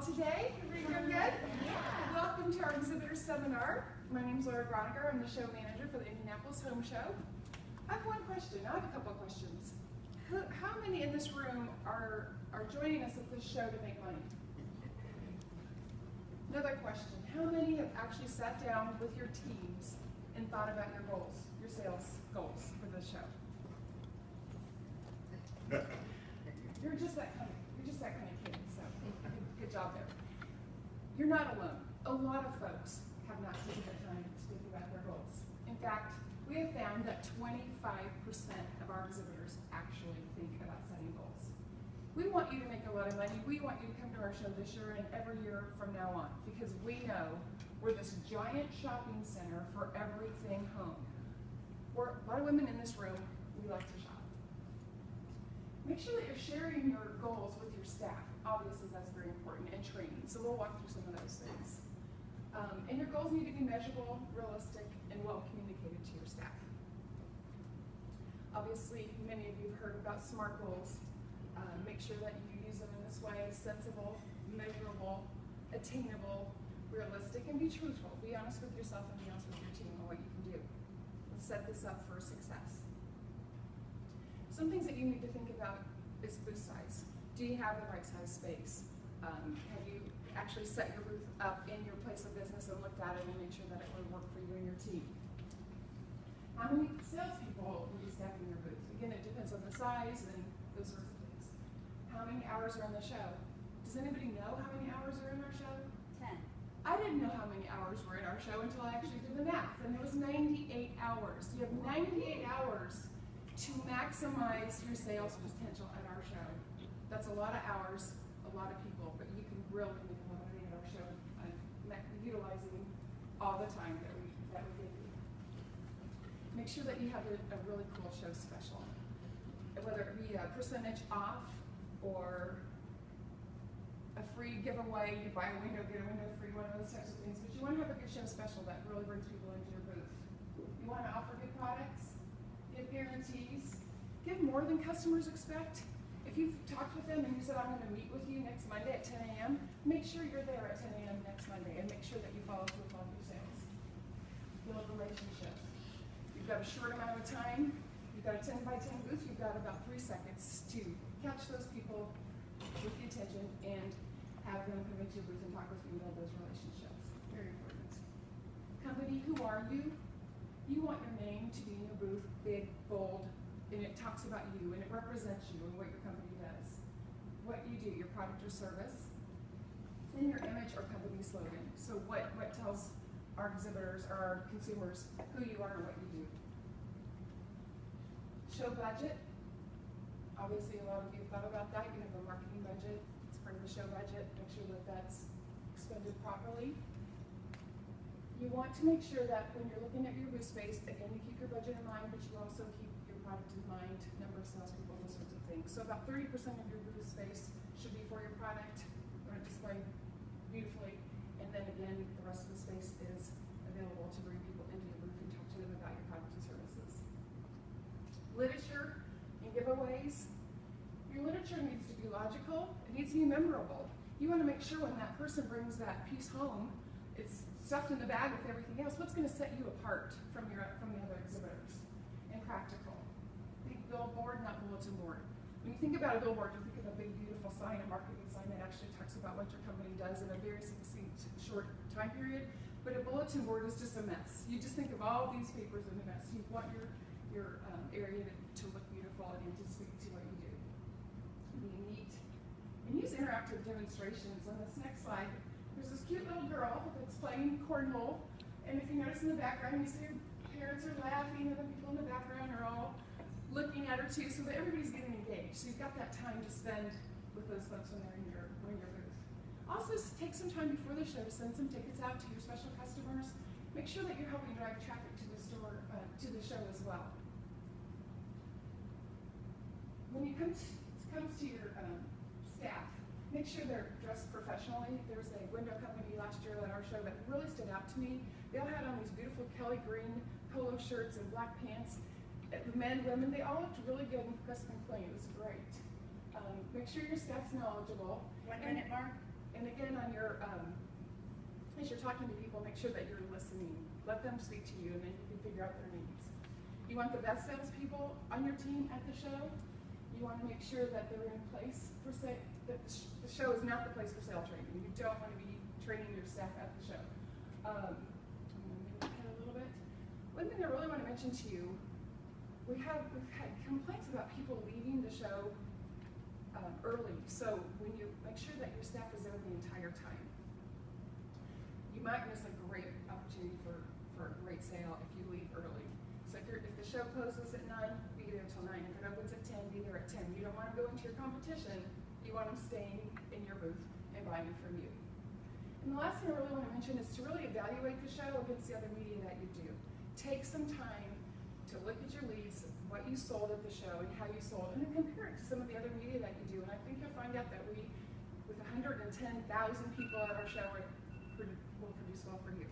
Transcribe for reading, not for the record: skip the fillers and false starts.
today? Everybody doing good? Yeah. Welcome to our exhibitor seminar. My name is Laura Groniger. I'm the show manager for the Indianapolis Home Show. I have one question. I have a couple of questions. How many in this room are joining us at this show to make money? Another question. How many have actually sat down with your teams and thought about your goals, your sales goals for this show? You're just that kind of kid, so good job there. You're not alone. A lot of folks have not taken the time to think about their goals. In fact, we have found that 25% of our exhibitors actually think about setting goals. We want you to make a lot of money. We want you to come to our show this year and every year from now on, because we know we're this giant shopping center for everything home. We're a lot of women in this room, we like to shop. Make sure that you're sharing your goals with your staff. Obviously, that's very important, and training. So we'll walk through some of those things. And your goals need to be measurable, realistic, and well communicated to your staff. Obviously, many of you have heard about SMART goals. Make sure that you use them in this way: sensible, measurable, attainable, realistic, and be truthful. Be honest with yourself and be honest with your team on what you can do. Let's set this up for success. Some things that you need to think about is booth size. Do you have the right size space? Have you actually set your booth up in your place of business and looked at it and made sure that it would work for you and your team? How many salespeople will be staffing your booth? Again, it depends on the size and those sorts of things. How many hours are in the show? Does anybody know how many hours are in our show? 10. I didn't know how many hours were in our show until I actually did the math, and it was 98 hours. You have 98 hours to maximize your sales potential at our show. That's a lot of hours, a lot of people, but you can really make a lot of money at our show utilizing all the time that we give you. Make sure that you have a really cool show special, whether it be a percentage off or a free giveaway. You buy a window, get a window free, one of those types of things. But you want to have a good show special that really brings people into your booth. You want to offer good products, give guarantees, give more than customers expect. If you've talked with them and you said, I'm going to meet with you next Monday at 10 a.m., make sure you're there at 10 a.m. next Monday and make sure that you follow through with all your sales. Build relationships. You've got a short amount of time. You've got a 10 by 10 booth. You've got about 3 seconds to catch those people with the attention and have them come into your booth and talk with you and build those relationships. Very important. Company, who are you? You want your name to be in your booth, big, bold, and it talks about you and it represents you and what your company does. What you do, your product or service, and your image or company slogan. So what tells our exhibitors or our consumers who you are and what you do. Show budget. Obviously, a lot of you have thought about that. You have a marketing budget. It's part of the show budget. Make sure that that's expended properly. You want to make sure that when you're looking at your booth space, again, you keep your budget in mind, but you also keep your product in mind, number of salespeople, those sorts of things. So about 30% of your booth space should be for your product, or displayed beautifully, and then again, the rest of the space is available to bring people into your booth and talk to them about your product and services. Literature and giveaways. Your literature needs to be logical. It needs to be memorable. You want to make sure when that person brings that piece home, it's stuffed in the bag with everything else. What's going to set you apart from the other exhibitors? And practical. Think billboard, not bulletin board. When you think about a billboard, you think of a big, beautiful sign, a marketing sign that actually talks about what your company does in a very succinct, short time period. But a bulletin board is just a mess. You just think of all these papers in a mess. You want your area to look beautiful and to speak to what you do. Be neat. And use interactive demonstrations. On this next slide, there's this cute little girl that's playing cornhole, and if you notice in the background, you see her parents are laughing, and the people in the background are all looking at her too, so that everybody's getting engaged. So you've got that time to spend with those folks when they're in your booth. Also, take some time before the show to send some tickets out to your special customers. Make sure that you're helping drive traffic to the store, to the show as well. When it comes to your staff, make sure they're dressed professionally. There was a window company last year at our show that really stood out to me. They all had on these beautiful Kelly green polo shirts and black pants. Men, women, they all looked really good and crisp and clean. It was great. Make sure your staff's knowledgeable. 1 minute mark. And again, you're talking to people, make sure that you're listening. Let them speak to you, and then you can figure out their needs. You want the best salespeople on your team at the show. You want to make sure that they're in place for that the show is not the place for sale training. You don't want to be training your staff at the show. I'm going to move ahead a little bit. One thing I really want to mention to you, we've had complaints about people leaving the show early. So when you make sure that your staff is there the entire time, you might miss a great opportunity for a great sale if you leave early. So if the show closes at 9, be there till 9. If it opens at 10, be there at 10. You don't want to go into your competition. You want them staying in your booth and buying from you. And the last thing I really want to mention is to really evaluate the show against the other media that you do. Take some time to look at your leads, what you sold at the show and how you sold, and then compare it to some of the other media that you do. And I think you'll find out that we, with 110,000 people at our show, will produce well for you.